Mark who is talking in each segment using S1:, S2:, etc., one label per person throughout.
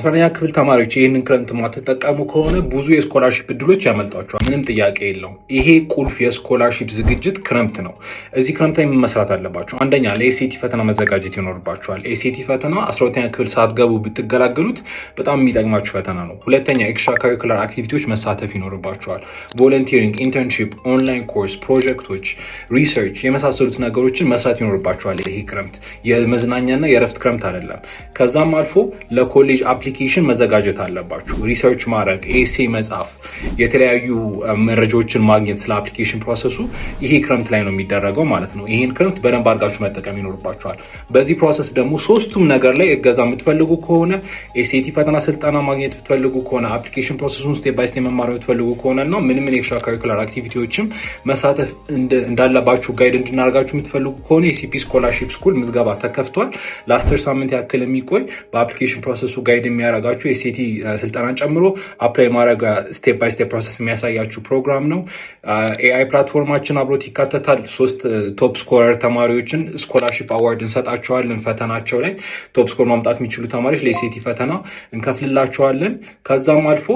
S1: 11ኛ ክፍል ተማሪዎች ይህንን ክረምት ማትጠቀሙ ከሆነ ብዙ የስኮላርሺፕ እድሎች ያመልጧቸዋል። ምንም ጥያቄ የለውም። ይሄ ቁልፍ የስኮላርሺፕ ዝግጅት ክረምት ነው። እዚህ ክረምት ላይ መስራት አለባቸው። አንደኛ ለኤስኤቲ ፈተና መዘጋጀት ይኖርባቸዋል። ኤስኤቲ ፈተና 12ኛ ክፍል ሳትገቡ ብትገላገሉት በጣም የሚጠቅማችሁ ፈተና ነው። ሁለተኛ ኤክስትራ ካሪኩላር አክቲቪቲዎች መሳተፍ ይኖርባቸዋል። ቮለንቲሪንግ፣ ኢንተርንሺፕ፣ ኦንላይን ኮርስ፣ ፕሮጀክቶች፣ ሪሰርች የመሳሰሉት ነገሮችን መስራት ይኖርባቸዋል። ይሄ ክረምት የመዝናኛና የእረፍት ክረምት አይደለም። ከዛም አልፎ ለኮሌጅ አፕሊኬሽን መዘጋጀት አለባችሁ። ሪሰርች ማድረግ፣ ኤሴ መጻፍ፣ የተለያዩ መረጃዎችን ማግኘት ስለ አፕሊኬሽን ፕሮሰሱ ይሄ ክረምት ላይ ነው የሚደረገው ማለት ነው። ይሄን ክረምት በደንብ አድርጋችሁ መጠቀም ይኖርባችኋል። በዚህ ፕሮሰስ ደግሞ ሶስቱም ነገር ላይ እገዛ የምትፈልጉ ከሆነ ኤስኤቲ ፈተና ስልጠና ማግኘት የምትፈልጉ ከሆነ አፕሊኬሽን ፕሮሰሱን ስቴፕ ባይ ስቴፕ መማር የምትፈልጉ ከሆነ እና ምንም ኤክስትራ ካሪኩላር አክቲቪቲዎችም መሳተፍ እንዳለባችሁ ጋይድ እንድናደርጋችሁ የምትፈልጉ ከሆነ የሲፒ ስኮላርሺፕ ስኩል ምዝገባ ተከፍቷል። ለ10 ሳምንት ያክል የሚቆይ በአፕሊኬሽን ፕሮሰሱ ጋይድ የሚያደርጋችሁ የሲቲ ስልጠናን ጨምሮ አፕላይ ማድረግ ስቴፕ ባይ ስቴፕ ፕሮሰስ የሚያሳያችሁ ፕሮግራም ነው። ኤአይ ፕላትፎርማችን አብሮት ይካተታል። 3 ቶፕ ስኮረር ተማሪዎችን ስኮላርሺፕ አዋርድ እንሰጣቸዋለን። ፈተናቸው ላይ ቶፕ ስኮር ማምጣት የሚችሉ ተማሪዎች ለሲቲ ፈተና እንከፍልላቸዋለን። ከዛም አልፎ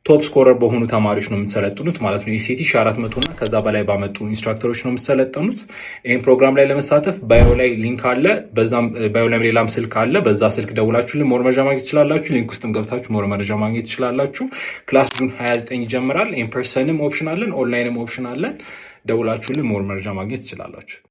S1: ቶፕ ስኮረር በሆኑ ተማሪዎች ነው የምትሰለጥኑት ማለት ነው። ኢሲቲ 400 እና ከዛ በላይ ባመጡ ኢንስትራክተሮች ነው የምትሰለጥኑት። ይሄን ፕሮግራም ላይ ለመሳተፍ ባዮ ላይ ሊንክ አለ። በዛም ባዮ ላይ ሌላም ስልክ አለ። በዛ ስልክ ደውላችሁልን ሞር መረጃ ማግኘት ትችላላችሁ። ሊንክ ውስጥም ገብታችሁ ሞር መረጃ ማግኘት ትችላላችሁ። ክላስ ጁን 29 ይጀምራል። ኢን ፐርሰንም ኦፕሽን አለን፣ ኦንላይንም ኦፕሽን አለን። ደውላችሁልን ሞር መረጃ ማግኘት ትችላላችሁ።